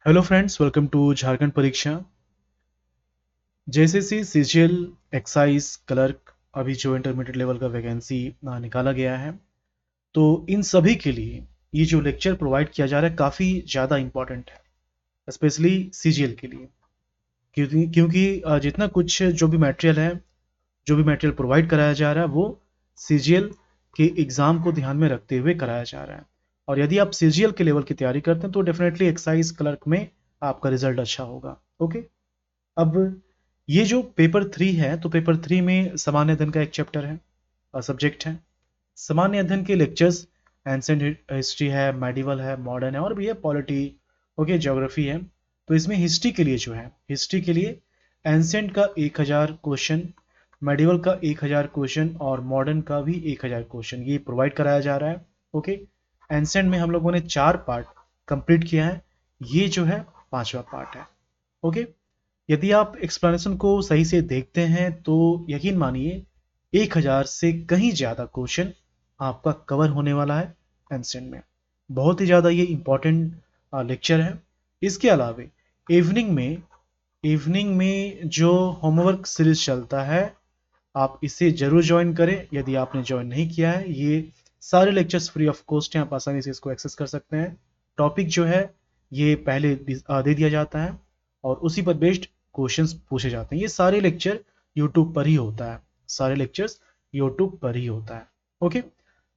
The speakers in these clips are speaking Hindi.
Hello friends, welcome to Jharkhand परीक्षा। जेएसएससी सीजीएल एक्साइज क्लर्क अभी जो इंटरमीडिएट लेवल का वैकेंसी निकाला गया है, तो इन सभी के लिए ये जो लेक्चर प्रोवाइड किया जा रहा है काफ़ी ज़्यादा इम्पॉर्टेंट है, स्पेशली सीजीएल के लिए। क्योंकि जितना कुछ जो भी मटेरियल प्रोवाइड कराया जा रहा है वो सीजीएल के एग्ज़ाम को ध्यान में रखते हुए कराया जा रहा है। और यदि आप सीजीएल के लेवल की तैयारी करते हैं तो डेफिनेटली एक्साइज क्लर्क में आपका रिजल्ट अच्छा होगा। ओके, अब ये जो पेपर 3 है, तो पेपर 3 में सामान्य अध्ययन का एक चैप्टर है और सब्जेक्ट है। सामान्य अध्ययन के लेक्चर्स एंशिएंट हिस्ट्री है, मेडिवल है, मॉडर्न है और भी है, पॉलिटी, ओके, ज्योग्राफी है। तो इसमें हिस्ट्री के लिए जो है, हिस्ट्री के लिए एंशिएंट का 1000 क्वेश्चन, मेडिवल का 1000 क्वेश्चन और मॉडर्न का भी 1000 क्वेश्चन ये प्रोवाइड कराया जा रहा है। ओके, एंशिएंट में हम लोगों ने 4 पार्ट कंप्लीट किया है, ये जो है 5वां पार्ट है। ओके, यदि आप एक्सप्लेनेशन को सही से देखते हैं तो यकीन मानिए 1000 से कहीं ज़्यादा क्वेश्चन आपका कवर होने वाला है एंशिएंट में। बहुत ही ज़्यादा ये इम्पॉर्टेंट लेक्चर है। इसके अलावे इवनिंग में जो होमवर्क सीरीज चलता है, आप इसे ज़रूर ज्वाइन करें। यदि आपने ज्वाइन नहीं किया है, ये सारे लेक्चर्स फ्री ऑफ कॉस्ट हैं, आप आसानी से इसको एक्सेस कर सकते हैं। टॉपिक जो है ये पहले दे दिया जाता है और उसी पर बेस्ड क्वेश्चंस पूछे जाते हैं। ये सारे लेक्चर यूट्यूब पर ही होता है, सारे लेक्चर्स यूट्यूब पर ही होता है। ओके,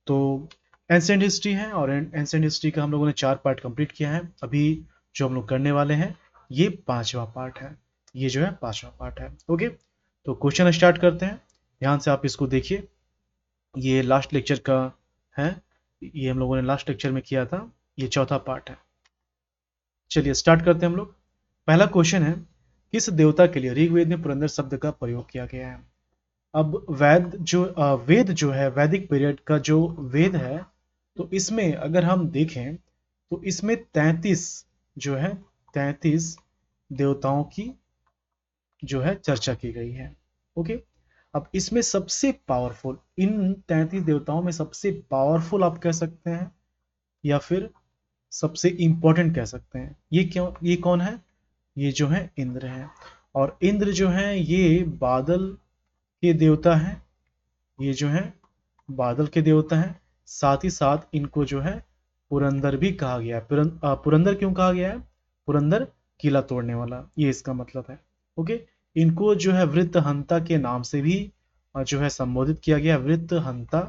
तो एंशिएंट हिस्ट्री है और एंशिएंट हिस्ट्री का हम लोगों ने 4 पार्ट कंप्लीट किया है। अभी जो हम लोग करने वाले हैं ये 5वां पार्ट है, ये जो है 5वां पार्ट है। ओके, तो क्वेश्चन स्टार्ट करते हैं, ध्यान से आप इसको देखिए। ये लास्ट लेक्चर का है, ये हम लोगों ने लास्ट लेक्चर में किया था, ये चौथा पार्ट है। चलिए स्टार्ट करते हैं हम लोग। पहला क्वेश्चन है, किस देवता के लिए ऋग्वेद में पुरंदर शब्द का प्रयोग किया गया है? अब वेद जो है, वैदिक पीरियड का जो वेद है, तो इसमें अगर हम देखें तो इसमें 33 जो है 33 देवताओं की जो है चर्चा की गई है। ओके, अब इसमें सबसे पावरफुल, इन 33 देवताओं में सबसे पावरफुल आप कह सकते हैं या फिर सबसे इंपॉर्टेंट कह सकते हैं, ये क्यों, ये कौन है? ये जो है इंद्र है। और इंद्र जो है ये बादल के देवता हैं, ये जो है बादल के देवता हैं। साथ ही साथ इनको जो है पुरंदर भी कहा गया है। पुरंदर क्यों कहा गया है? पुरंदर किला तोड़ने वाला, ये इसका मतलब है। ओके, इनको जो है वृत्रहंता के नाम से भी जो है संबोधित किया गया, वृत्रहंता,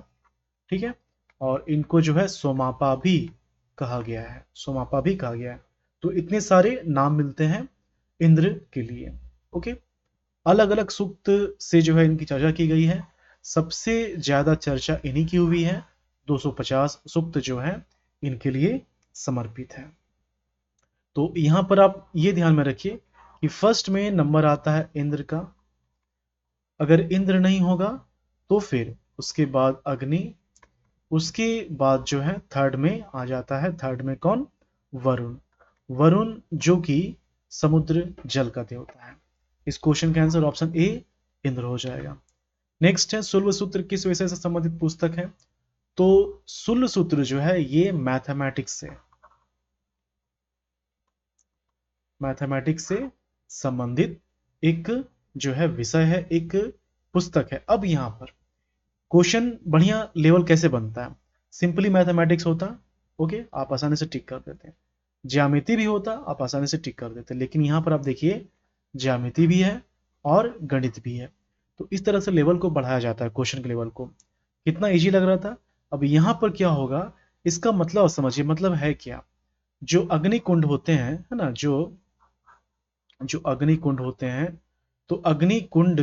ठीक है। और इनको जो है सोमापा भी कहा गया है, सोमापा भी कहा गया है। तो इतने सारे नाम मिलते हैं इंद्र के लिए। ओके, अलग अलग सूक्त से जो है इनकी चर्चा की गई है। सबसे ज्यादा चर्चा इन्हीं की हुई है, 250 सूक्त जो है इनके लिए समर्पित है। तो यहां पर आप ये ध्यान में रखिए कि फर्स्ट में नंबर आता है इंद्र का, अगर इंद्र नहीं होगा तो फिर उसके बाद अग्नि, उसके बाद जो है थर्ड में आ जाता है, थर्ड में कौन? वरुण। वरुण जो कि समुद्र जल का देवता है। इस क्वेश्चन का आंसर ऑप्शन ए इंद्र हो जाएगा। नेक्स्ट है, शुल्ब सूत्र किस विषय से संबंधित पुस्तक है? तो शुल्ब सूत्र जो है ये मैथमेटिक्स से संबंधित एक जो है विषय है, एक पुस्तक है। अब यहां पर क्वेश्चन बढ़िया लेवल कैसे बनता है? सिंपली मैथमेटिक्स होता, ओके, आप आसानी से टिक कर देते हैं। ज्यामिति भी होता, आप आसानी से टिक कर देते हैं। लेकिन यहां पर आप देखिए, ज्यामिति भी है और गणित भी है। तो इस तरह से लेवल को बढ़ाया जाता है, क्वेश्चन के लेवल को। कितना इजी लग रहा था। अब यहां पर क्या होगा, इसका मतलब समझिए, मतलब है क्या? जो अग्नि कुंड होते हैं, है ना, जो जो अग्नि कुंड होते हैं, तो अग्नि कुंड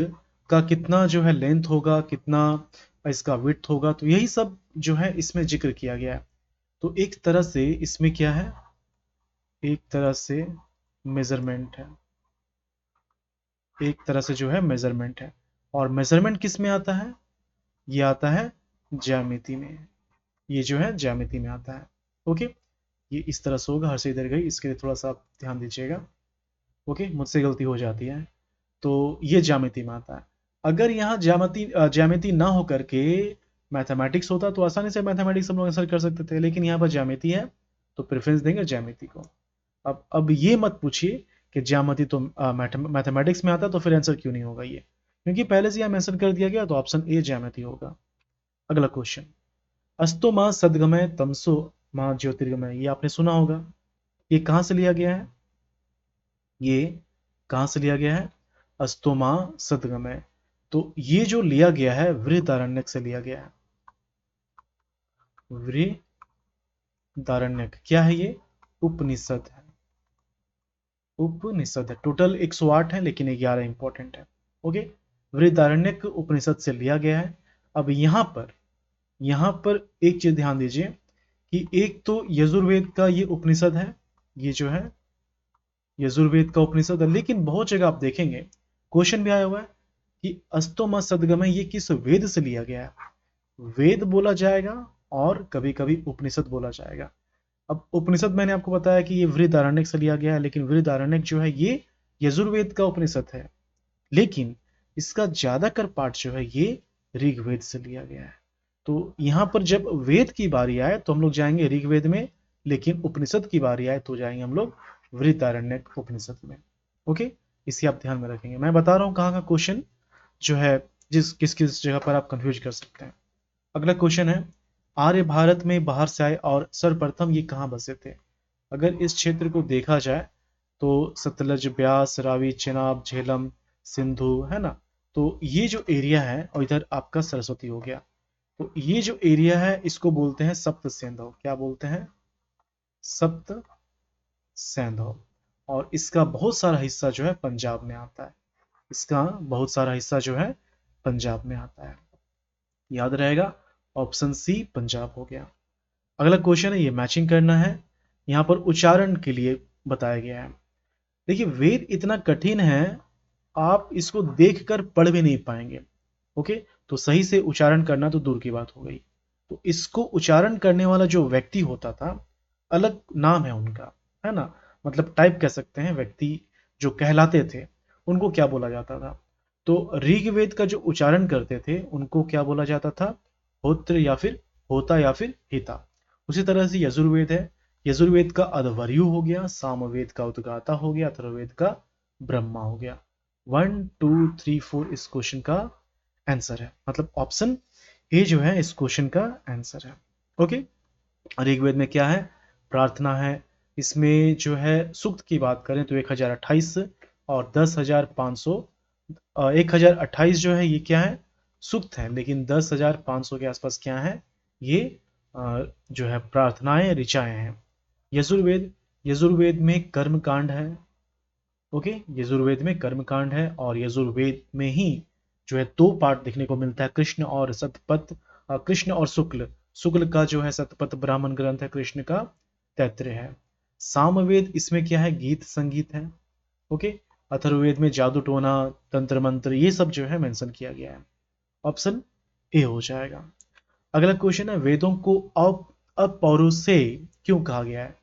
का कितना जो है लेंथ होगा, कितना इसका विड्थ होगा, तो यही सब जो है इसमें जिक्र किया गया है। तो एक तरह से इसमें क्या है, एक तरह से मेजरमेंट है, एक तरह से जो है मेजरमेंट है। और मेजरमेंट किस में आता है? ये आता है ज्यामिति में, ये जो है ज्यामिति में आता है। ओके, ये इस तरह से होगा, हर से इधर गई, इसके लिए थोड़ा सा आप ध्यान दीजिएगा। ओके, मुझसे गलती हो जाती है। तो ये ज्यामिति में आता है। अगर यहाँ ज्यामिति ना हो करके मैथमेटिक्स होता तो आसानी से मैथमेटिक्स हम लोग आंसर कर सकते थे, लेकिन यहाँ पर ज्यामिति है तो प्रेफरेंस देंगे ज्यामिति को। अब ये मत पूछिए कि ज्यामिति तो मैथमेटिक्स में आता तो फिर आंसर क्यों नहीं होगा ये, क्योंकि पहले से यह मेंशन कर दिया गया, तो ऑप्शन ए ज्यामिति होगा। अगला क्वेश्चन, अस्तो माँ सदगमय तमसो माँ ज्योतिर्गमय, ये आपने सुना होगा। ये कहाँ से लिया गया है? ये कहाँ से लिया गया है? अस्तो माँ सदगमय। तो ये जो लिया गया है वृहदारण्यक से लिया गया है। वृहदारण्यक क्या है? ये उपनिषद है। उपनिषद है। टोटल 108 है, लेकिन 11 इंपॉर्टेंट है। ओके, वृहदारण्यक उपनिषद से लिया गया है। अब यहां पर एक चीज ध्यान दीजिए कि एक तो यजुर्वेद का ये उपनिषद है, ये जो है यजुर्वेद का उपनिषद है, लेकिन बहुत जगह आप देखेंगे क्वेश्चन भी आया हुआ है कि अस्तोमा सदगमय ये किस वेद से लिया गया है। वेद बोला जाएगा और कभी कभी उपनिषद बोला जाएगा। अब उपनिषद मैंने आपको बताया कि ये वृहदारण्यक से लिया गया है, लेकिन वृहदारण्यक जो है ये यजुर्वेद का उपनिषद है, लेकिन इसका ज्यादातर पार्ट जो है ये ऋग्वेद से लिया गया है। तो यहां पर जब वेद की बारी आए तो हम लोग जाएंगे ऋग्वेद में, लेकिन उपनिषद की बारी आए तो जाएंगे हम लोग वृहदारण्यक उपनिषद में। ओके, इसे आप ध्यान में रखेंगे। मैं बता रहा हूं कहाँ का क्वेश्चन जो है, जिस किस किस जगह पर आप कंफ्यूज कर सकते हैं। अगला क्वेश्चन है, आर्य भारत में बाहर से आए और सर्वप्रथम ये कहाँ बसे थे? अगर इस क्षेत्र को देखा जाए तो सतलज, ब्यास, रावी, चेनाब, झेलम, सिंधु, है ना। तो ये जो एरिया है, और इधर आपका सरस्वती हो गया, तो ये जो एरिया है इसको बोलते हैं सप्त सिंधु। क्या बोलते हैं? सप्त सिंधु। और इसका बहुत सारा हिस्सा जो है पंजाब में आता है। इसका बहुत सारा हिस्सा जो है पंजाब में आता है। याद रहेगा, ऑप्शन सी पंजाब हो गया। अगला क्वेश्चन है, ये मैचिंग करना है। यहाँ पर उच्चारण के लिए बताया गया है। देखिए, वेद इतना कठिन है, आप इसको देखकर पढ़ भी नहीं पाएंगे। ओके, तो सही से उच्चारण करना तो दूर की बात हो गई। तो इसको उच्चारण करने वाला जो व्यक्ति होता था, अलग नाम है उनका, है ना। मतलब टाइप कह सकते हैं, व्यक्ति जो कहलाते थे उनको क्या बोला जाता था? तो ऋग्वेद का जो उच्चारण करते थे उनको क्या बोला जाता था? होत्र या फिर होता या फिर हिता। उसी तरह से यजुर्वेद है, यजुर्वेद का अध्वर्यु हो गया, सामवेद का उद्गाता हो गया, अथर्ववेद का ब्रह्मा हो गया। 1 2 3 4 इस क्वेश्चन का आंसर है, मतलब ऑप्शन ए जो है इस क्वेश्चन का आंसर है। ओके, ऋग्वेद में क्या है? प्रार्थना है। इसमें जो है सूक्त की बात करें तो 1028 और 10,500, 1028 जो है ये क्या है? सूक्त है, लेकिन 10,500 के आसपास क्या है? ये जो है प्रार्थनाएं, ऋचाएं हैं। यजुर्वेद, यजुर्वेद में कर्म कांड है। ओके, यजुर्वेद में कर्म कांड है, और यजुर्वेद में ही जो है दो पार्ट देखने को मिलता है, कृष्ण और सतपथ, कृष्ण और शुक्ल। शुक्ल का जो है सतपथ ब्राह्मण ग्रंथ है, कृष्ण का तैत्तरीय है। सामवेद, इसमें क्या है? गीत संगीत है। ओके, अथर्ववेद में जादू टोना, तंत्र मंत्र, ये सब जो है मेंशन किया गया है। ऑप्शन ए हो जाएगा। अगला क्वेश्चन है, वेदों को अपौरुषेय क्यों कहा गया है?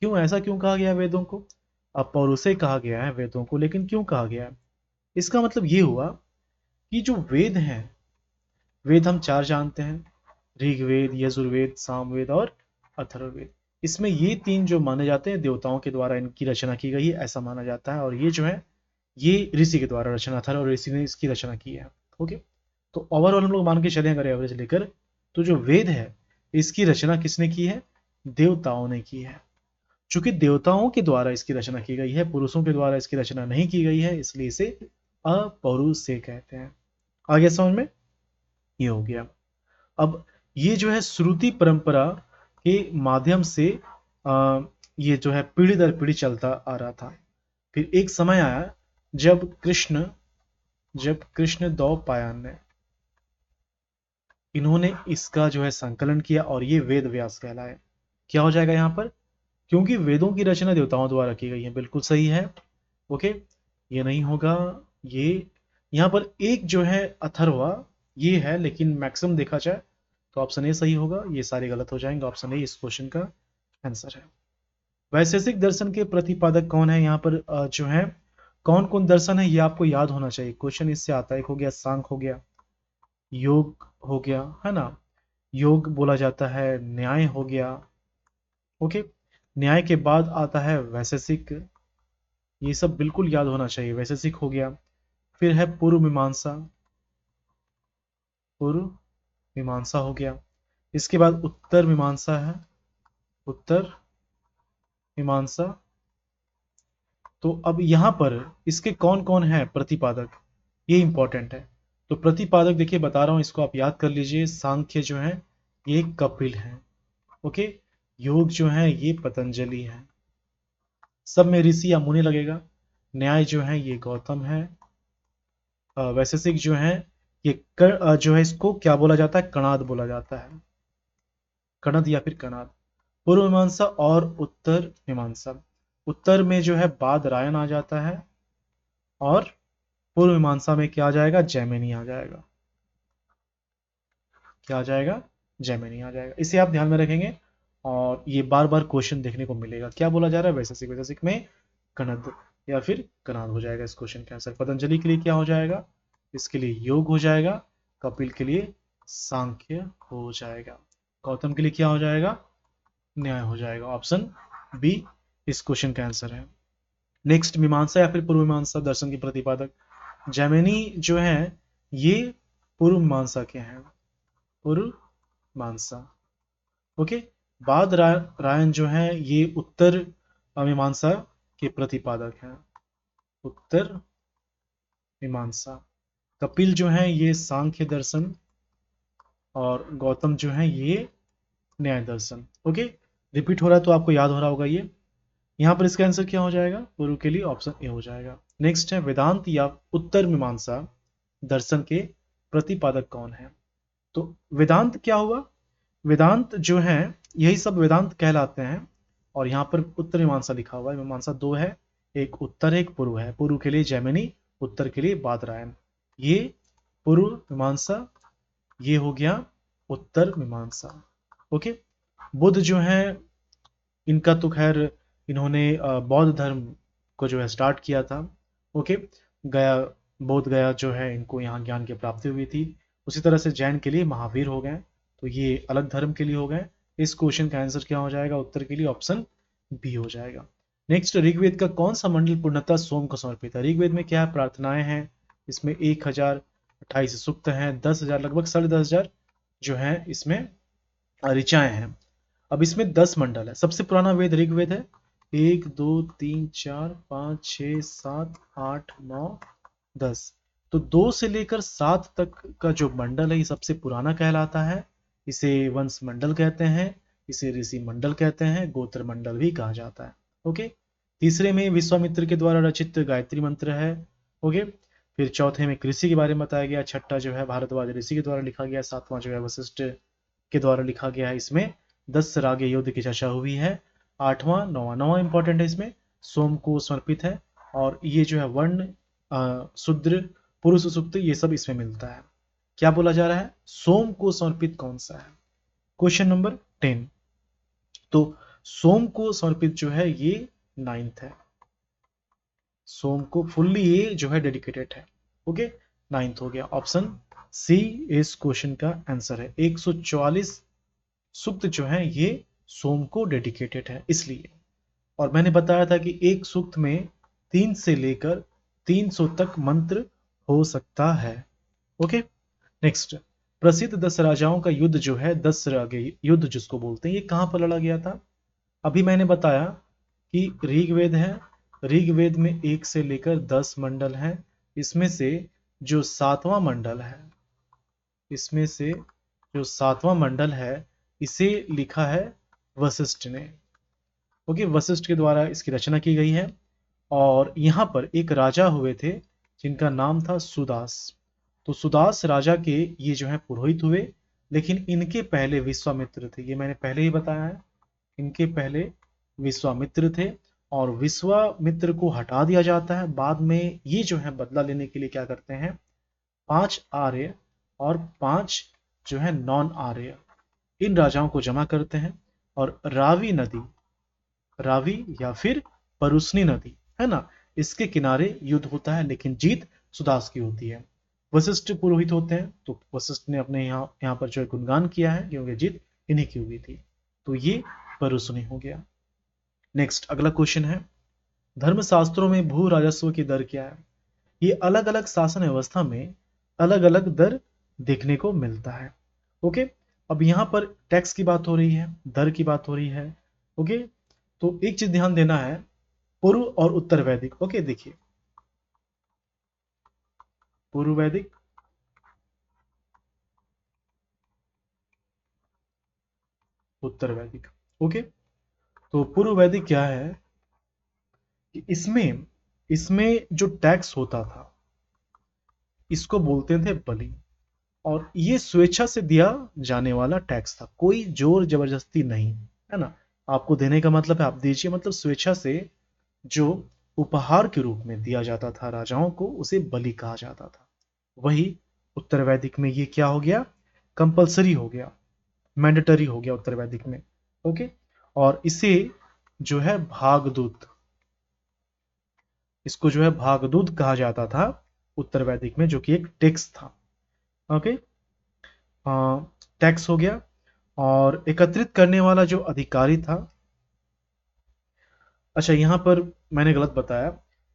क्यों ऐसा क्यों कहा गया है वेदों को? अपौरुषेय कहा गया है वेदों को, लेकिन क्यों कहा गया है? इसका मतलब ये हुआ कि जो वेद हैं, वेद हम चार जानते हैं, ऋग्वेद, यजुर्वेद, सामवेद और अथर्ववेद। इसमें ये तीन जो माने जाते हैं देवताओं के द्वारा इनकी रचना की गई है, ऐसा माना जाता है। और ये जो है ये ऋषि के द्वारा रचना था, और ऋषि ने इसकी रचना की है। ओके, तो ओवरऑल हम लोग मान के चले, अगर एवरेज लेकर, तो जो वेद है इसकी रचना किसने की है? देवताओं ने की है। चूंकि देवताओं के द्वारा इसकी रचना की गई है, पुरुषों के द्वारा इसकी रचना नहीं की गई है, इसलिए इसे अपौरुषेय कहते हैं। आगे समझ में? ये हो गया। अब ये जो है श्रुति परंपरा के माध्यम से ये जो है पीढ़ी दर पीढ़ी चलता आ रहा था। फिर एक समय आया जब कृष्ण द्वैपायन ने इन्होंने इसका जो है संकलन किया, और ये वेद व्यास कहलाए। क्या हो जाएगा यहाँ पर? क्योंकि वेदों की रचना देवताओं द्वारा की गई है, बिल्कुल सही है। ओके, ये नहीं होगा। ये यहाँ पर एक जो है अथर्वा ये है, लेकिन मैक्सिमम देखा जाए तो ऑप्शन ए सही होगा। ये सारे गलत हो जाएंगे, ऑप्शन ए इस क्वेश्चन का आंसर है। वैशेषिक दर्शन के प्रतिपादक कौन है? यहाँ पर जो है कौन कौन दर्शन है ये आपको याद होना चाहिए, क्वेश्चन इससे आता है। एक हो गया सांख्य, हो गया योग, हो गया, है ना, योग बोला जाता है, न्याय हो गया। ओके, न्याय के बाद आता है वैशेषिक, ये सब बिल्कुल याद होना चाहिए। वैशेषिक हो गया, फिर है पूर्व मीमांसा, पूर्व मीमांसा हो गया। इसके बाद उत्तर मीमांसा है, उत्तर मीमांसा। तो अब यहाँ पर इसके कौन कौन है प्रतिपादक, ये इंपॉर्टेंट है। तो प्रतिपादक देखिए बता रहा हूं, इसको आप याद कर लीजिए। सांख्य जो है ये कपिल है, ओके। योग जो है ये पतंजलि है, सब में ऋषि या मुनि लगेगा। न्याय जो है ये गौतम है। वैशेषिक जो है ये जो है इसको क्या बोला जाता है, कणाद बोला जाता है, कणद या फिर कणाद। पूर्व मीमांसा और उत्तर मीमांसा, उत्तर में जो है बादरायण आ जाता है और पूर्व मीमांसा में क्या आ जाएगा, जैमिनी आ जाएगा। क्या आ जाएगा, जैमिनी आ जाएगा। इसे आप ध्यान में रखेंगे और ये बार बार क्वेश्चन देखने को मिलेगा। क्या बोला जा रहा है, वैशेषिक, वैशेषिक में कणद या फिर कणाद हो जाएगा इस क्वेश्चन का आंसर। पतंजलि के लिए क्या हो जाएगा, इसके लिए योग हो जाएगा। कपिल के लिए सांख्य हो जाएगा। गौतम के लिए क्या हो जाएगा, न्याय हो जाएगा। ऑप्शन बी इस क्वेश्चन का आंसर है। नेक्स्ट, मीमांसा या फिर पूर्व मीमांसा दर्शन के प्रतिपादक। जैमिनी जो है ये पूर्व मीमांसा के हैं, पूर्व मीमांसा, ओके। बाद रायन जो है ये उत्तर मीमांसा के प्रतिपादक हैं, उत्तर मीमांसा। कपिल जो है ये सांख्य दर्शन और गौतम जो है ये न्याय दर्शन, ओके। रिपीट हो रहा है तो आपको याद हो रहा होगा ये। यहां पर इसका आंसर क्या हो जाएगा, पूर्व के लिए ऑप्शन ए हो जाएगा। नेक्स्ट है वेदांत या उत्तर मीमांसा दर्शन के प्रतिपादक कौन है। तो वेदांत क्या हुआ, वेदांत जो है यही सब वेदांत कहलाते हैं। और यहाँ पर उत्तर मीमांसा लिखा हुआ है, मीमांसा दो है, एक उत्तर एक पूर्व है। पूर्व के लिए जैमिनी, उत्तर के लिए बादरायण। ये पूर्व मीमांसा, ये हो गया उत्तर मीमांसा, ओके। बुद्ध जो है इनका तो खैर इन्होंने बौद्ध धर्म को जो है स्टार्ट किया था, ओके। गया, बोध गया जो है इनको यहाँ ज्ञान की प्राप्ति हुई थी। उसी तरह से जैन के लिए महावीर हो गए, तो ये अलग धर्म के लिए हो गए। इस क्वेश्चन का आंसर क्या हो जाएगा, उत्तर के लिए ऑप्शन बी हो जाएगा। नेक्स्ट, ऋग्वेद का कौन सा मंडल पूर्णतः सोम को समर्पित है। ऋग्वेद में क्या प्रार्थनाएं हैं, इसमें 1028 सूक्त हैं, 10,000 लगभग 10,500 जो है इसमें ऋचाएं हैं। अब इसमें 10 मंडल है। सबसे पुराना वेद ऋग्वेद है, 1 2 3 4 5 6 7 8 9 10। तो 2 से लेकर 7 तक का जो मंडल है ये सबसे पुराना कहलाता है। इसे वंश मंडल कहते हैं, इसे ऋषि मंडल कहते हैं, गोत्र मंडल भी कहा जाता है, ओके। तीसरे में विश्वामित्र के द्वारा रचित गायत्री मंत्र है, ओके। फिर चौथे में कृषि के बारे में बताया गया। छठा जो है भारद्वाज ऋषि के द्वारा लिखा गया। सातवां जो है वशिष्ठ के द्वारा लिखा गया है। इसमें 10 रागे युद्ध की चर्चा हुई है। आठवां नौवां इंपॉर्टेंट है, इसमें सोम को समर्पित है। और ये जो है वर्ण शूद्र पुरुष सूक्त ये सब इसमें मिलता है। क्या बोला जा रहा है, सोम को समर्पित कौन सा है। Question number 10। तो सोम को समर्पित जो है ये 9th है, सोम को फुल्ली ये जो है डेडिकेटेड है, ओके। 9th हो गया। ऑप्शन सी इस क्वेश्चन का आंसर है। 144 सूक्त जो है ये सोम को डेडिकेटेड है इसलिए। और मैंने बताया था कि एक सूक्त में 3 से लेकर 300 तक मंत्र हो सकता है, ओके। नेक्स्ट, प्रसिद्ध 10 राजाओं का युद्ध जो है 10 रागे युद्ध जिसको बोलते हैं, ये कहां पर लड़ा गया था। अभी मैंने बताया कि ऋग्वेद है, ऋग्वेद में 1 से लेकर 10 मंडल हैं। इसमें से जो 7वां मंडल है, इसमें से जो 7वां मंडल है इसे लिखा है वशिष्ठ ने, ओके। वशिष्ठ के द्वारा इसकी रचना की गई है। और यहाँ पर एक राजा हुए थे जिनका नाम था सुदास। तो सुदास राजा के ये जो है पुरोहित हुए, लेकिन इनके पहले विश्वामित्र थे, ये मैंने पहले ही बताया है। इनके पहले विश्वामित्र थे और विश्वामित्र को हटा दिया जाता है। बाद में ये जो है बदला लेने के लिए क्या करते हैं, 5 आर्य और 5 जो है नॉन आर्य, इन राजाओं को जमा करते हैं और रावी नदी, रावी या फिर परुस्नी नदी है ना, इसके किनारे युद्ध होता है, लेकिन जीत सुदास की होती है। वशिष्ठ पुरोहित होते हैं, तो वशिष्ठ ने अपने यहाँ पर जो है गुणगान किया है क्योंकि जीत इन्हीं की हुई थी। तो ये परुस्नी हो गया। नेक्स्ट अगला क्वेश्चन है, धर्मशास्त्रों में भू राजस्व की दर क्या है? ये अलग अलग शासन व्यवस्था में अलग अलग दर देखने को मिलता है। ओके, अब यहाँ पर टैक्स की बात हो रही है, दर की बात हो रही है। ओके, तो एक चीज ध्यान देना है, पूर्व और उत्तर वैदिक। ओके, देखिए पूर्व वैदिक, उत्तर वैदिक। ओके, तो पूर्व वैदिक क्या है कि इसमें इसमें जो टैक्स होता था इसको बोलते थे बलि, और ये स्वेच्छा से दिया जाने वाला टैक्स था, कोई जोर जबरदस्ती नहीं, है ना। आपको देने का मतलब है आप दीजिए, मतलब स्वेच्छा से जो उपहार के रूप में दिया जाता था राजाओं को, उसे बलि कहा जाता था। वही उत्तर वैदिक में ये क्या हो गया, कंपलसरी हो गया, मैंडेटरी हो गया उत्तर वैदिक में। ओके, और इसे जो है भागदूत, इसको जो है भागदूत कहा जाता था उत्तर वैदिक में, जो कि एक टैक्स था। ओके, टैक्स हो गया, और एकत्रित करने वाला जो अधिकारी था, अच्छा यहाँ पर मैंने गलत बताया,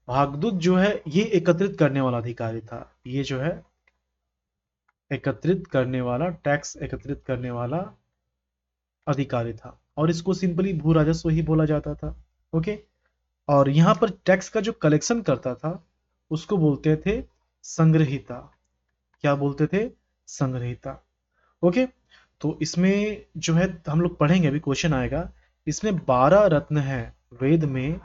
भागदूत जो है ये एकत्रित करने वाला अधिकारी था, ये जो है एकत्रित करने वाला, टैक्स एकत्रित करने वाला अधिकारी था, और इसको सिंपली भू राजस्व ही बोला जाता था। ओके, और यहाँ पर टैक्स का जो कलेक्शन करता था उसको बोलते थे संग्रहिता। क्या बोलते थे, संग्रहिता। ओके, तो इसमें जो है हम लोग पढ़ेंगे, अभी क्वेश्चन आएगा, इसमें 12 रत्न है, वेद में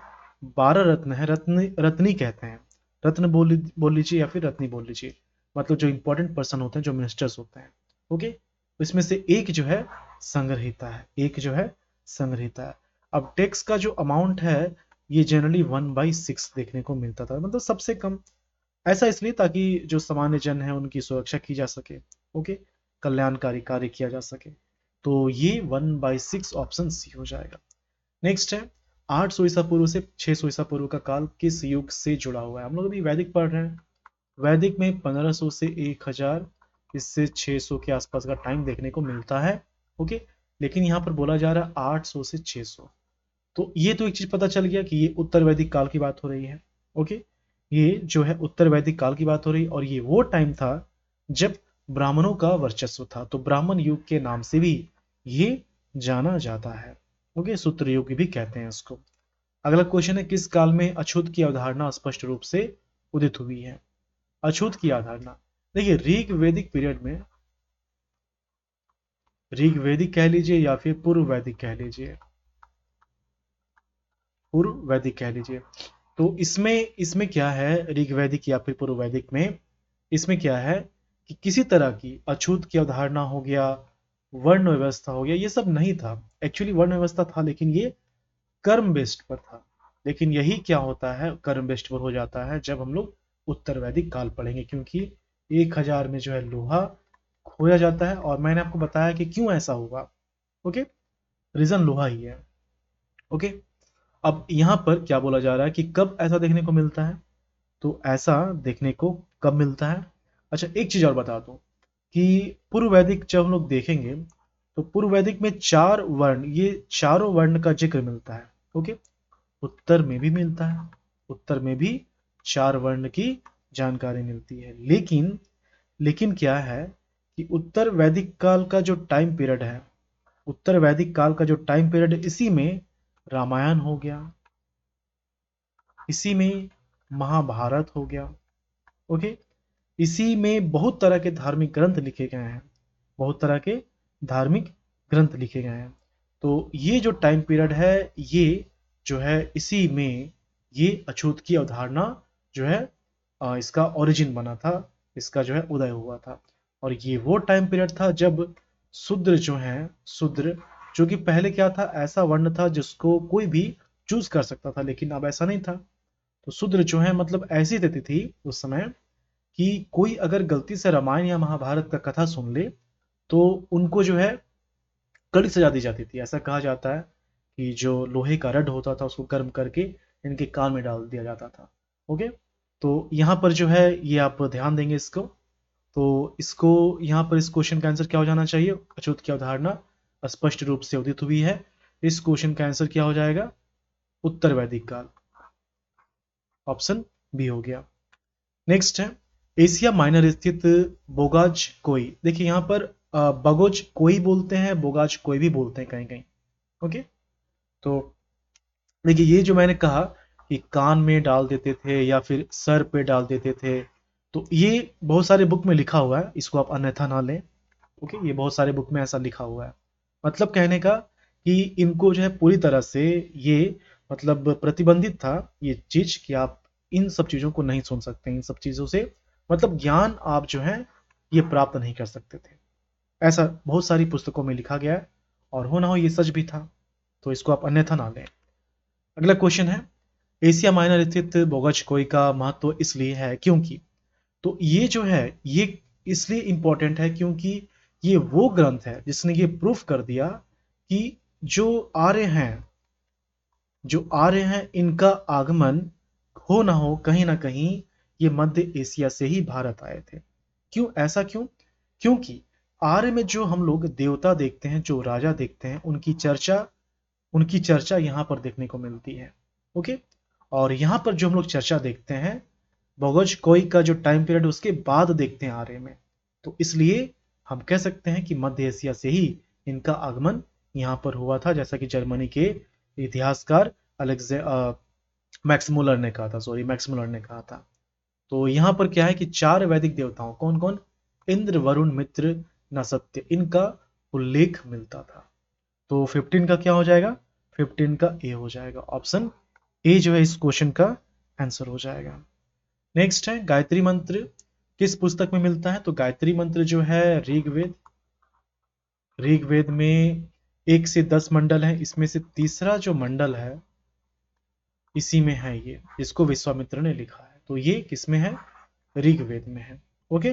12 रत्न है, रत्न रत्नी कहते हैं, रत्न बोल लीजिए या फिर रत्नी बोल लीजिए, मतलब जो इंपॉर्टेंट पर्सन होते हैं, जो मिनिस्टर्स होते हैं। ओके, तो इसमें से एक जो है संग्रहिता है, एक जो है संग्रहिता है। अब टैक्स का जो अमाउंट है ये जनरली 1/6 देखने को मिलता था, मतलब सबसे कम। ऐसा इसलिए ताकि जो सामान्य जन है उनकी सुरक्षा की जा सके। ओके, कल्याणकारी कार्य किया जा सके, तो ये 1/6 ऑप्शन सी हो जाएगा। नेक्स्ट है, 800 ईसा पूर्व से 600 ईसा पूर्व का काल किस युग से जुड़ा हुआ है? हम लोग अभी वैदिक पढ़ रहे हैं, वैदिक में 1500 से 1000, इससे 600 के आसपास का टाइम देखने को मिलता है। ओके, लेकिन यहाँ पर बोला जा रहा है 800 से 600, तो ये तो एक चीज पता चल गया कि ये उत्तर वैदिक काल की बात हो रही है। ओके, ये जो है उत्तर वैदिक काल की बात हो रही है, और ये वो टाइम था जब ब्राह्मणों का वर्चस्व था, तो ब्राह्मण युग के नाम से भी ये जाना जाता है। ओके, सूत्र युग भी कहते हैं इसको। अगला क्वेश्चन है, किस काल में अछूत की अवधारणा स्पष्ट रूप से उदित हुई है? अछूत की अवधारणा, देखिए ऋग वैदिक पीरियड में, ऋग वैदिक कह लीजिए या फिर पूर्व वैदिक कह लीजिए, पूर्व वैदिक कह लीजिए, तो इसमें इसमें क्या है, ऋग वैदिक या फिर पूर्व वैदिक में इसमें क्या है कि किसी तरह की अछूत की अवधारणा हो गया, वर्ण व्यवस्था हो गया, ये सब नहीं था। एक्चुअली वर्ण व्यवस्था था, लेकिन ये कर्म बेस्ड पर था। लेकिन यही क्या होता है, कर्म बेस्ड पर हो जाता है जब हम लोग उत्तर वैदिक काल पढ़ेंगे, क्योंकि 1000 में जो है लोहा खोया जाता है, और मैंने आपको बताया कि क्यों ऐसा होगा। ओके, रीजन लोहा ही है। ओके, अब यहाँ पर क्या बोला जा रहा है कि कब ऐसा देखने को मिलता है, तो ऐसा देखने को कब मिलता है। अच्छा, एक चीज और बता दूं कि पूर्व वैदिक जब हम लोग देखेंगे, तो पूर्व वैदिक में 4 वर्ण, ये चारों वर्ण का जिक्र मिलता है। ओके, उत्तर में भी मिलता है, उत्तर में भी 4 वर्ण की जानकारी मिलती है, लेकिन लेकिन क्या है कि उत्तर वैदिक काल का जो टाइम पीरियड है, उत्तर वैदिक काल का जो टाइम पीरियड है, इसी में रामायण हो गया, इसी में महाभारत हो गया। ओके, इसी में बहुत तरह के धार्मिक ग्रंथ लिखे गए हैं, बहुत तरह के धार्मिक ग्रंथ लिखे गए हैं। तो ये जो टाइम पीरियड है, ये जो है इसी में ये अछूत की अवधारणा जो है इसका ओरिजिन बना था, इसका जो है उदय हुआ था। और ये वो टाइम पीरियड था जब शूद्र जो है, शूद्र जो कि पहले क्या था, ऐसा वर्ण था जिसको कोई भी चूज कर सकता था, लेकिन अब ऐसा नहीं था। तो शूद्र जो है मतलब ऐसी स्थिति थी उस समय कि कोई अगर गलती से रामायण या महाभारत का कथा सुन ले तो उनको जो है कड़ी सजा दी जाती थी। ऐसा कहा जाता है कि जो लोहे का रड होता था उसको गर्म करके इनके कान में डाल दिया जाता था। ओके, तो यहाँ पर जो है ये आप ध्यान देंगे इसको, तो इसको यहाँ पर इस क्वेश्चन का आंसर क्या हो जाना चाहिए, अछूत की अवधारणा स्पष्ट रूप से उदित हुई है। इस क्वेश्चन का आंसर क्या हो जाएगा, उत्तर वैदिक काल। ऑप्शन बी हो गया। नेक्स्ट है एशिया माइनर स्थित बोगाज कोई। देखिए यहाँ पर बगोज कोई बोलते हैं, बोगाज कोई भी बोलते हैं कहीं कहीं। ओके, तो देखिए ये जो मैंने कहा कि कान में डाल देते थे या फिर सर पे डाल देते थे, तो ये बहुत सारे बुक में लिखा हुआ है, इसको आप अन्यथा ना लें। ओके, ये बहुत सारे बुक में ऐसा लिखा हुआ है। मतलब कहने का कि इनको जो है पूरी तरह से ये मतलब प्रतिबंधित था ये चीज कि आप इन सब चीजों को नहीं सुन सकते, इन सब चीजों से मतलब ज्ञान आप जो है ये प्राप्त नहीं कर सकते थे। ऐसा बहुत सारी पुस्तकों में लिखा गया है, और हो ना हो ये सच भी था, तो इसको आप अन्यथा ना लें। अगला क्वेश्चन है एशिया माइनर स्थित बोगज कोई का महत्व इसलिए है क्योंकि। तो ये जो है ये इसलिए इंपॉर्टेंट है क्योंकि ये वो ग्रंथ है जिसने ये प्रूफ कर दिया कि जो आर्य हैं जो आर्य हैं इनका आगमन हो ना कहीं ये मध्य एशिया से ही भारत आए थे। क्यों, ऐसा क्यों? क्योंकि आर्य में जो हम लोग देवता देखते हैं, जो राजा देखते हैं, उनकी चर्चा यहाँ पर देखने को मिलती है। ओके, और यहाँ पर जो हम लोग चर्चा देखते हैं बोगज कोई का जो टाइम पीरियड उसके बाद देखते हैं आर्य में, तो इसलिए हम कह सकते हैं कि मध्य एशिया से ही इनका आगमन यहाँ पर हुआ था, जैसा कि जर्मनी के इतिहासकार मैक्स मुलर ने कहा था। तो यहाँ पर क्या है कि चार वैदिक देवताओं कौन कौन, इंद्र वरुण मित्र न सत्य, इनका उल्लेख मिलता था। तो 15 का क्या हो जाएगा, 15 का ए हो जाएगा। ऑप्शन ए जो है इस क्वेश्चन का आंसर हो जाएगा। नेक्स्ट है गायत्री मंत्र किस पुस्तक में मिलता है। तो गायत्री मंत्र जो है ऋग्वेद में 1 से 10 मंडल है, इसमें से तीसरा जो मंडल है इसी में है, ये इसको विश्वामित्र ने लिखा है, तो ये किसमें है, ऋग्वेद में है। ओके,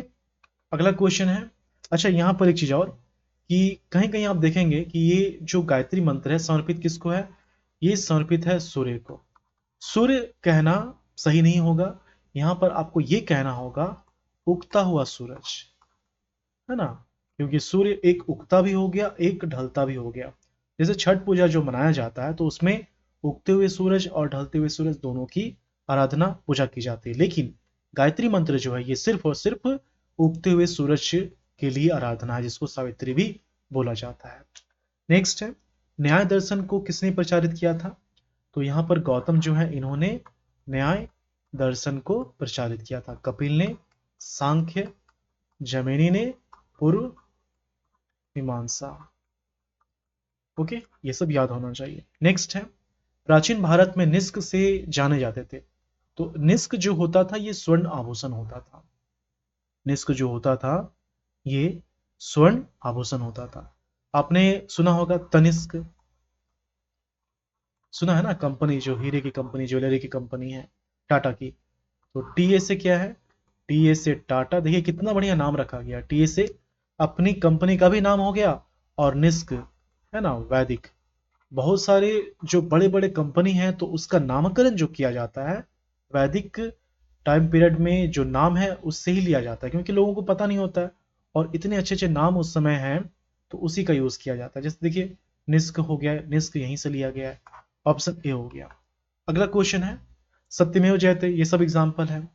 अगला क्वेश्चन है, अच्छा यहाँ पर एक चीज और कि कहीं कहीं आप देखेंगे कि ये जो गायत्री मंत्र है समर्पित किसको है, ये समर्पित है सूर्य को। सूर्य कहना सही नहीं होगा, यहाँ पर आपको ये कहना होगा उगता हुआ सूरज, है ना, क्योंकि सूर्य एक उगता भी हो गया एक ढलता भी हो गया। जैसे छठ पूजा जो मनाया जाता है तो उसमें उगते हुए सूरज और ढलते हुए सूरज दोनों की आराधना पूजा की जाती है, लेकिन गायत्री मंत्र जो है ये सिर्फ और सिर्फ उगते हुए सूरज के लिए आराधना है, जिसको सावित्री भी बोला जाता है। नेक्स्ट है न्याय दर्शन को किसने प्रचारित किया था। तो यहाँ पर गौतम जो है इन्होंने न्याय दर्शन को प्रचारित किया था। कपिल ने, सांख्य, जैमिनी ने, पूर्व मीमांसा। ओके, ये सब याद होना चाहिए। नेक्स्ट है प्राचीन भारत में निष्क से जाने जाते थे। तो निष्क जो होता था ये स्वर्ण आभूषण होता था, निष्क जो होता था ये स्वर्ण आभूषण होता था। आपने सुना होगा तनिष्क, सुना है ना, कंपनी जो हीरे की कंपनी, ज्वेलरी की कंपनी है टाटा की। तो टीए से क्या है, टीए से टाटा, देखिए कितना बढ़िया नाम रखा गया, टीए से अपनी कंपनी का भी नाम हो गया, और निष्क है ना वैदिक। बहुत सारे जो बड़े बड़े कंपनी हैं तो उसका नामकरण जो किया जाता है वैदिक टाइम पीरियड में जो नाम है उससे ही लिया जाता है, क्योंकि लोगों को पता नहीं होता है और इतने अच्छे अच्छे नाम उस समय हैं तो उसी का यूज किया जाता है। जैसे देखिए निष्क हो गया, निष्क यहीं से लिया गया है, ऑप्शन ए हो गया। अगला क्वेश्चन है सत्यमेव जयते, ये सब एग्जाम्पल है।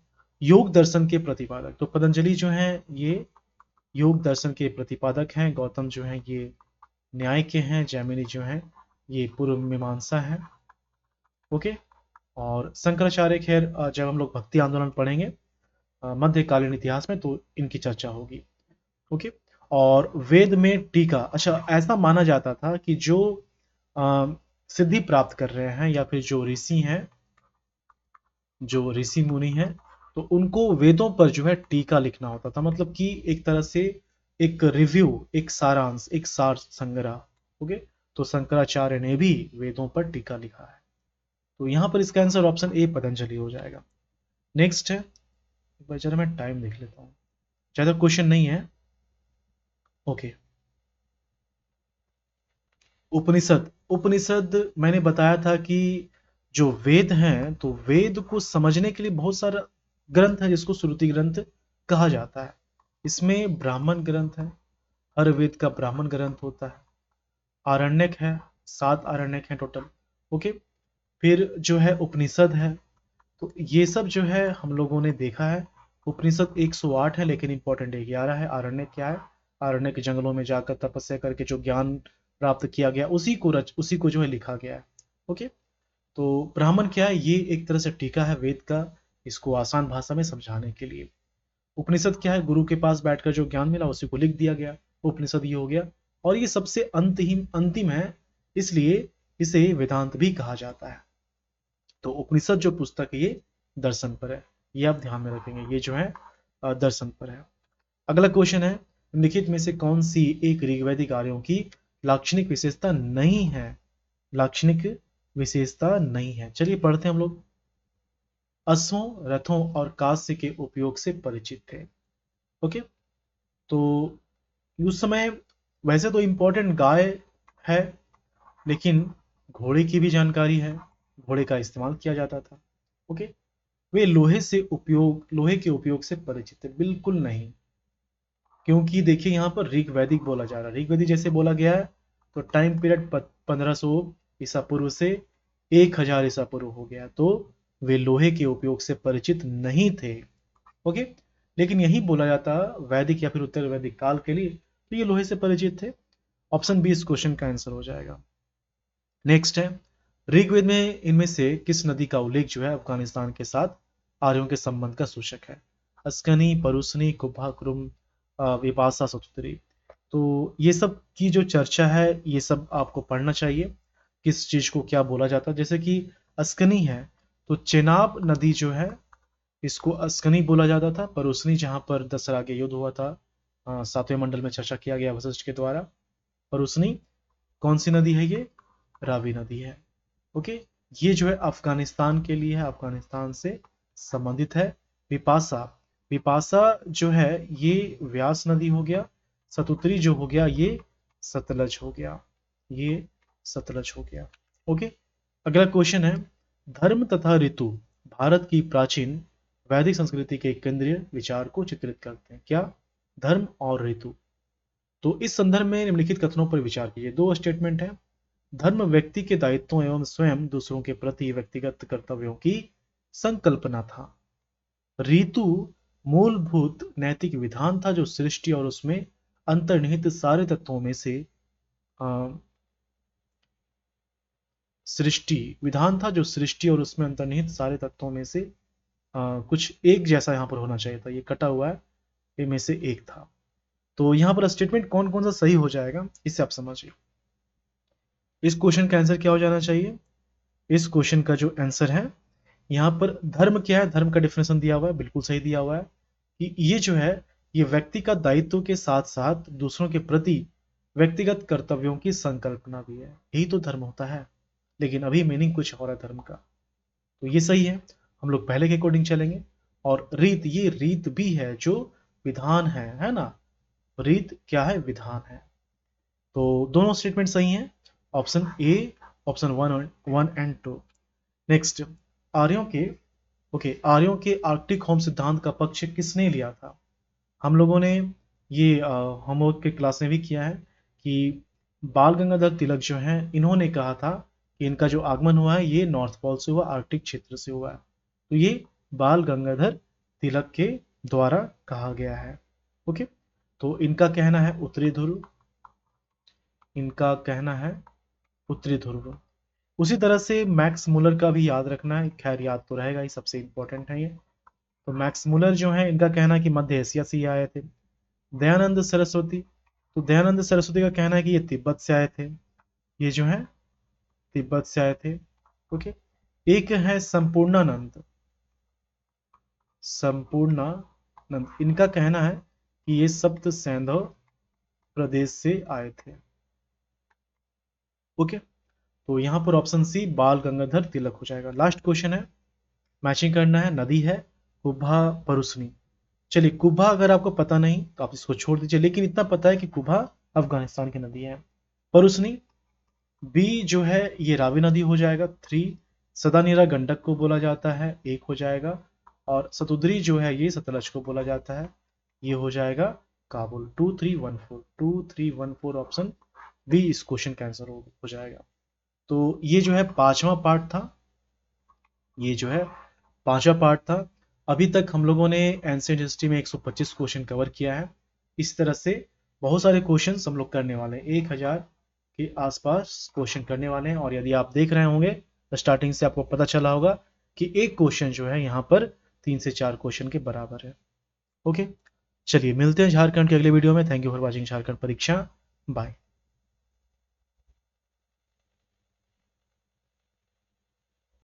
योग दर्शन के प्रतिपादक, तो पतंजलि जो है ये योग दर्शन के प्रतिपादक हैं, गौतम जो है ये न्याय के हैं, जैमिनी जो है ये पूर्व मीमांसा है। ओके, और शंकराचार्य खैर जब हम लोग भक्ति आंदोलन पढ़ेंगे मध्यकालीन इतिहास में तो इनकी चर्चा होगी। ओके, और वेद में टीका, अच्छा ऐसा माना जाता था कि जो सिद्धि प्राप्त कर रहे हैं या फिर जो ऋषि हैं, जो ऋषि मुनि हैं, तो उनको वेदों पर जो है टीका लिखना होता था, मतलब कि एक तरह से एक रिव्यू, एक सारांश, एक सार संग्रह। ओके, तो शंकराचार्य ने भी वेदों पर टीका लिखा है, तो यहां पर इसका आंसर ऑप्शन ए पतंजलि हो जाएगा। नेक्स्ट है, एक बार जरा मैं टाइम देख लेता हूं, ज्यादा क्वेश्चन नहीं है। ओके, उपनिषद, उपनिषद मैंने बताया था कि जो वेद हैं तो वेद को समझने के लिए बहुत सारा ग्रंथ है जिसको श्रुति ग्रंथ कहा जाता है। इसमें ब्राह्मण ग्रंथ है, हर वेद का ब्राह्मण ग्रंथ होता है, आरण्यक है, 7 आरण्यक है टोटल। ओके, फिर जो है उपनिषद है। तो ये सब जो है हम लोगों ने देखा है। उपनिषद 108 है, लेकिन इंपॉर्टेंट 11 है। आरण्यक क्या है? आरण्यक के जंगलों में जाकर तपस्या करके जो ज्ञान प्राप्त किया गया उसी को जो है लिखा गया है। ओके। तो ब्राह्मण क्या है? ये एक तरह से टीका है वेद का, इसको आसान भाषा में समझाने के लिए। उपनिषद क्या है? गुरु के पास बैठकर जो ज्ञान मिला उसी को लिख दिया गया, उपनिषद ये हो गया। और ये सबसे अंतहीन अंतिम है, इसलिए इसे वेदांत भी कहा जाता है। तो उपनिषद जो पुस्तक है ये दर्शन पर है, ये आप ध्यान में रखेंगे, ये जो है दर्शन पर है। अगला क्वेश्चन है, निम्नलिखित में से कौन सी एक ऋग्वैदिक आर्यों की लाक्षणिक विशेषता नहीं है? लाक्षणिक विशेषता नहीं है, चलिए पढ़ते हैं हम लोग। अश्वों, रथों और कांस्य के उपयोग से परिचित थे। ओके। तो उस समय वैसे तो इंपॉर्टेंट गाय है, लेकिन घोड़े की भी जानकारी है, घोड़े का इस्तेमाल किया जाता था। ओके। वे लोहे के उपयोग से परिचित है? बिल्कुल नहीं, क्योंकि देखिए यहाँ पर ऋग वैदिक बोला जा रहा है। ऋग वैदिक जैसे बोला गया है तो टाइम पीरियड 1500 ईसा पूर्व से 1000 ईसा पूर्व हो गया, तो वे लोहे के उपयोग से परिचित नहीं थे। ओके। लेकिन यही बोला जाता वैदिक या फिर उत्तर वैदिक काल के लिए, तो ये लोहे से परिचित थे। ऑप्शन बी इस क्वेश्चन का आंसर हो जाएगा। नेक्स्ट है, ऋग्वेद में इनमें से किस नदी का उल्लेख जो है अफगानिस्तान के साथ आर्यों के संबंध का सूचक है? अस्कनी, परुसनी, कुब्बा, कुरुम, विपाशा, सतुतरी। तो ये सब की जो चर्चा है ये सब आपको पढ़ना चाहिए, किस चीज को क्या बोला जाता है। जैसे कि अस्कनी है तो चेनाब नदी जो है इसको अस्कनी बोला जाता था। परुसनी जहां पर दसरा के युद्ध हुआ था, 7वें मंडल में चर्चा किया गया वशिष्ठ के द्वारा। परुसनी कौन सी नदी है? ये रावी नदी है। ओके। ये जो है अफगानिस्तान के लिए है, अफगानिस्तान से संबंधित है। विपाशा, विपाशा जो है ये व्यास नदी हो गया। सतुतरी जो हो गया ये सतलज हो गया, ये सतलज हो गया। ओके। अगला क्वेश्चन है, धर्म तथा ऋतु भारत की प्राचीन वैदिक संस्कृति के केंद्रीय विचार को चित्रित करते हैं। क्या? धर्म और ऋतु। तो इस संदर्भ में निम्नलिखित कथनों पर विचार कीजिए। दो स्टेटमेंट है। धर्म व्यक्ति के दायित्वों एवं स्वयं दूसरों के प्रति व्यक्तिगत कर्तव्यों की संकल्पना था। ऋतु मूलभूत नैतिक विधान था जो सृष्टि और उसमें अंतर्निहित सारे तत्वों में से सृष्टि विधान था जो सृष्टि और उसमें अंतर्निहित सारे तत्वों में से कुछ एक जैसा यहां पर होना चाहिए था। ये कटा हुआ है, इनमें से एक था। तो यहां पर स्टेटमेंट कौन कौन सा सही हो जाएगा इससे आप समझिए। इस क्वेश्चन का आंसर क्या हो जाना चाहिए? इस क्वेश्चन का जो आंसर है यहाँ पर धर्म क्या है, धर्म का डिफिनेशन दिया हुआ है, बिल्कुल सही दिया हुआ है कि ये जो है ये व्यक्ति का दायित्व के साथ साथ दूसरों के प्रति व्यक्तिगत कर्तव्यों की संकल्पना भी है, यही तो धर्म होता है। लेकिन अभी मीनिंग कुछ और है धर्म का, तो ये सही है। हम लोग पहले के अकॉर्डिंग चलेंगे। और रीत, ये रीत भी है जो विधान है ना। रीत क्या है? विधान है। तो दोनों स्टेटमेंट सही हैं, option A, option one and two. Next, आर्यों के आर्यों के आर्कटिक होम सिद्धांत का पक्ष किसने लिया था? हम लोगों ने ये होमवर्क के क्लास में भी किया है कि बाल गंगाधर तिलक जो हैं इन्होंने कहा था कि इनका जो आगमन हुआ है ये नॉर्थ पोल से हुआ, आर्कटिक क्षेत्र से हुआ है। तो ये बाल गंगाधर तिलक के द्वारा कहा गया है। ओके। तो इनका कहना है उत्तरी ध्रुव, इनका कहना है उत्तरी ध्रुव। उसी तरह से मैक्स मुलर का भी याद रखना है, खैर याद तो रहेगा ही, सबसे इंपॉर्टेंट है ये। तो मैक्स मुलर जो है इनका कहना है कि मध्य एशिया से ही आए थे। दयानंद सरस्वती, तो दयानंद सरस्वती का कहना है कि ये तिब्बत से आए थे, ये जो है तिब्बत से आए थे। ओके। एक है संपूर्णानंद, संपूर्णानंद, इनका कहना है कि ये सप्त सैंधव प्रदेश से आए थे। ओके। तो यहां पर ऑप्शन सी बाल गंगाधर तिलक हो जाएगा। लास्ट क्वेश्चन है, मैचिंग करना है। नदी है कुब्बा, परुसनी। चलिए कुब्बा अगर आपको पता नहीं तो आप इसको छोड़ दीजिए, लेकिन इतना पता है कि कुब्बा अफगानिस्तान की नदी है। परुसनी बी जो है ये रावी नदी हो जाएगा। 3 सदानीरा गंडक को बोला जाता है, एक हो जाएगा। और सतुद्री जो है ये सतलज को बोला जाता है, ये हो जाएगा काबुल। 2314 ऑप्शन बी इस क्वेश्चन का आंसर हो जाएगा। तो ये जो है 5वां पार्ट था ये जो है 5वां पार्ट था। अभी तक हम लोगों ने एंशिएंट हिस्ट्री में 125 क्वेश्चन कवर किया है। इस तरह से बहुत सारे क्वेश्चंस हम लोग करने वाले हैं, 1000 के आसपास क्वेश्चन करने वाले हैं। और यदि आप देख रहे होंगे स्टार्टिंग से आपको पता चला होगा कि एक क्वेश्चन जो है यहाँ पर 3 से 4 क्वेश्चन के बराबर है। ओके, चलिए मिलते हैं झारखंड के अगले वीडियो में। Thank you for watching Jharkhand परीक्षा। बाय।